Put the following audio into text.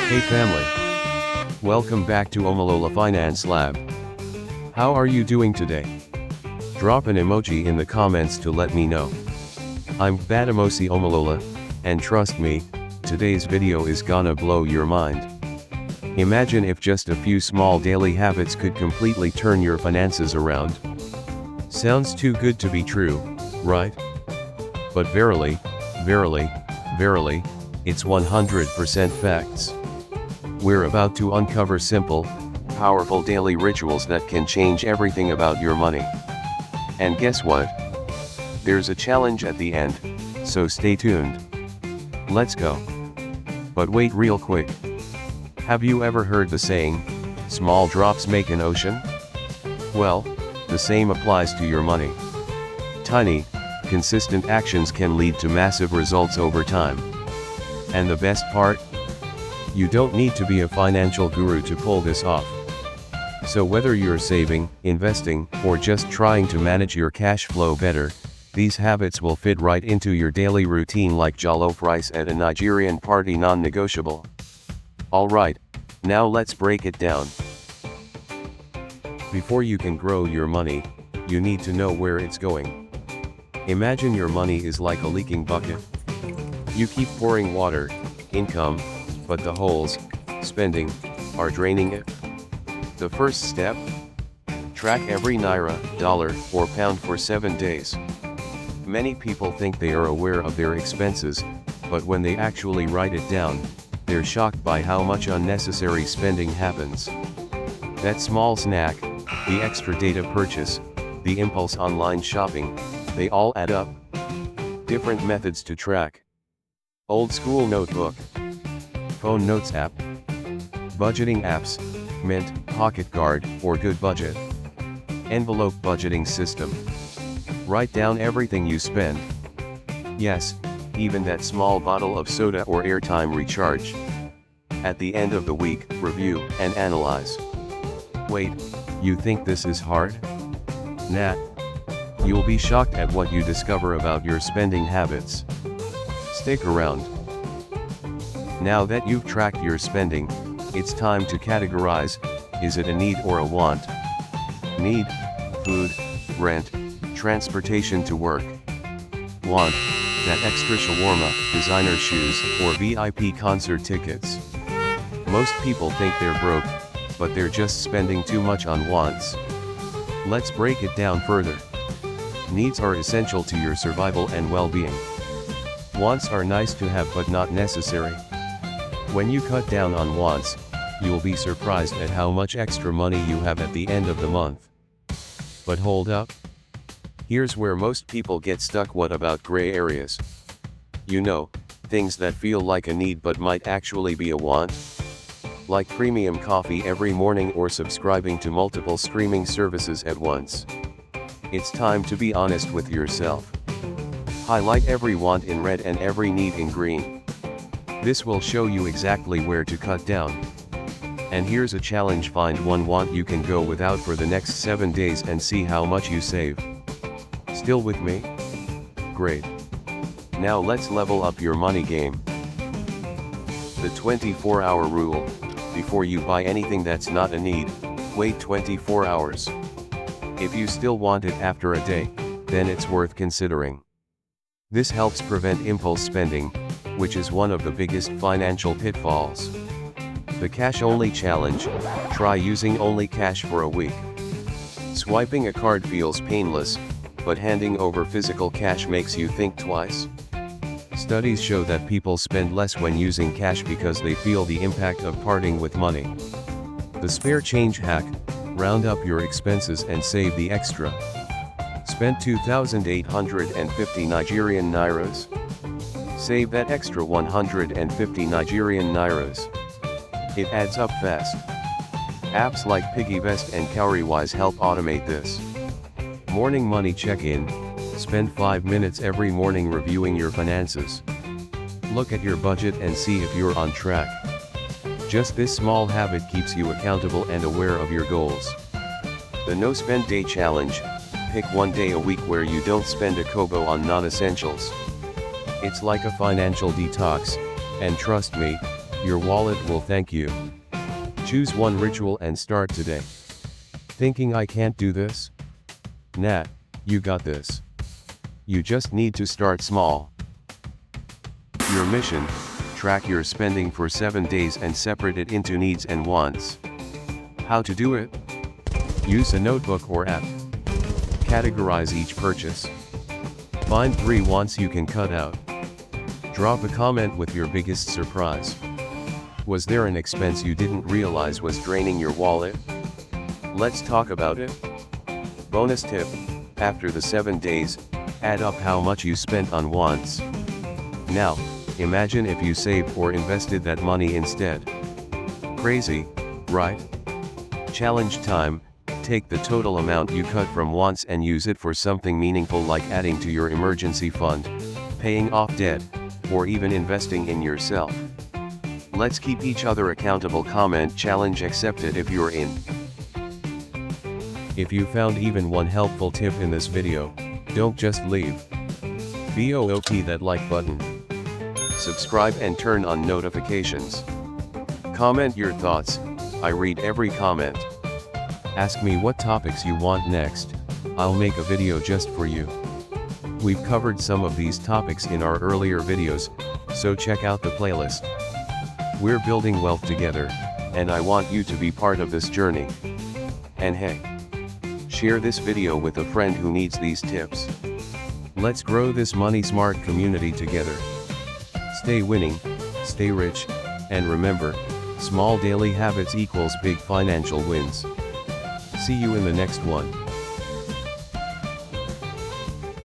Hey family. Welcome back to OmololaFinanceLab. How are you doing today? Drop an emoji in the comments to let me know. I'm Badamosi Omolola, and trust me, today's video is gonna blow your mind. Imagine if just a few small daily habits could completely turn your finances around. Sounds too good to be true, right? But verily, it's 100% facts. We're about to uncover simple, powerful daily rituals that can change everything about your money. And guess what? There's a challenge at the end, so stay tuned. Let's go. But wait real quick. Have you ever heard the saying, small drops make an ocean? Well, the same applies to your money. Tiny, consistent actions can lead to massive results over time. And the best part? You don't need to be a financial guru to pull this off. So whether you're saving, investing, or just trying to manage your cash flow better, these habits will fit right into your daily routine like jollof rice at a Nigerian party non-negotiable. Alright, now let's break it down. Before you can grow your money, you need to know where it's going. Imagine your money is like a leaking bucket. You keep pouring water, income, but the holes, spending, are draining it. The first step? Track every naira, dollar, or pound for 7 days. Many people think they are aware of their expenses, but when they actually write it down, they're shocked by how much unnecessary spending happens. That small snack, the extra data purchase, the impulse online shopping, they all add up. Different methods to track. Old school notebook. Phone notes app. Budgeting apps, Mint, Pocket Guard, or Good Budget. Envelope budgeting system. Write down everything you spend. Yes, even that small bottle of soda or airtime recharge. At the end of the week, review and analyze. Wait, you think this is hard? Nah. You'll be shocked at what you discover about your spending habits. Stick around. Now that you've tracked your spending, it's time to categorize, is it a need or a want? Need, food, rent, transportation to work. Want, that extra shawarma, designer shoes, or VIP concert tickets. Most people think they're broke, but they're just spending too much on wants. Let's break it down further. Needs are essential to your survival and well-being. Wants are nice to have but not necessary. When you cut down on wants, you'll be surprised at how much extra money you have at the end of the month. But hold up. Here's where most people get stuck. What about gray areas? You know, things that feel like a need but might actually be a want? Like premium coffee every morning or subscribing to multiple streaming services at once. It's time to be honest with yourself. Highlight every want in red and every need in green. This will show you exactly where to cut down. And here's a challenge: find one want you can go without for the next 7 days and see how much you save. Still with me? Great. Now let's level up your money game. The 24-hour rule. Before you buy anything that's not a need, wait 24 hours. If you still want it after a day, then it's worth considering. This helps prevent impulse spending, which is one of the biggest financial pitfalls. The cash-only challenge. Try using only cash for a week. Swiping a card feels painless, but handing over physical cash makes you think twice. Studies show that people spend less when using cash because they feel the impact of parting with money. The spare change hack. Round up your expenses and save the extra. Spend 2,850 Nigerian nairas. Save that extra 150 Nigerian nairas. It adds up fast. Apps like PiggyVest and Cowrywise help automate this. Morning money check-in. Spend 5 minutes every morning reviewing your finances. Look at your budget and see if you're on track. Just this small habit keeps you accountable and aware of your goals. The No Spend Day Challenge. Pick one day a week where you don't spend a kobo on non-essentials. It's like a financial detox, and trust me, Your wallet will thank you. Choose one ritual and start today. Thinking I can't do this? Nah, you got this. You just need to start small. Your mission: track your spending for 7 days and separate it into needs and wants. How to do it? Use a notebook or app. Categorize each purchase. Find 3 wants you can cut out. Drop a comment with your biggest surprise. Was there an expense you didn't realize was draining your wallet? Let's talk about it. Bonus tip: after the 7 days, add up how much you spent on wants. Now, imagine if you saved or invested that money instead. Crazy, right? Challenge time: take the total amount you cut from wants and use it for something meaningful, like adding to your emergency fund, paying off debt, or even investing in yourself. Let's keep each other accountable. Comment challenge accepted if you're in. If you found even one helpful tip in this video, don't just leave. BOOT that like button. Subscribe and turn on notifications. Comment your thoughts, I read every comment. Ask me what topics you want next, I'll make a video just for you. We've covered some of these topics in our earlier videos, so check out the playlist. We're building wealth together, and I want you to be part of this journey. And hey, share this video with a friend who needs these tips. Let's grow this money smart community together. Stay winning, stay rich, and remember, small daily habits equals big financial wins. See you in the next one.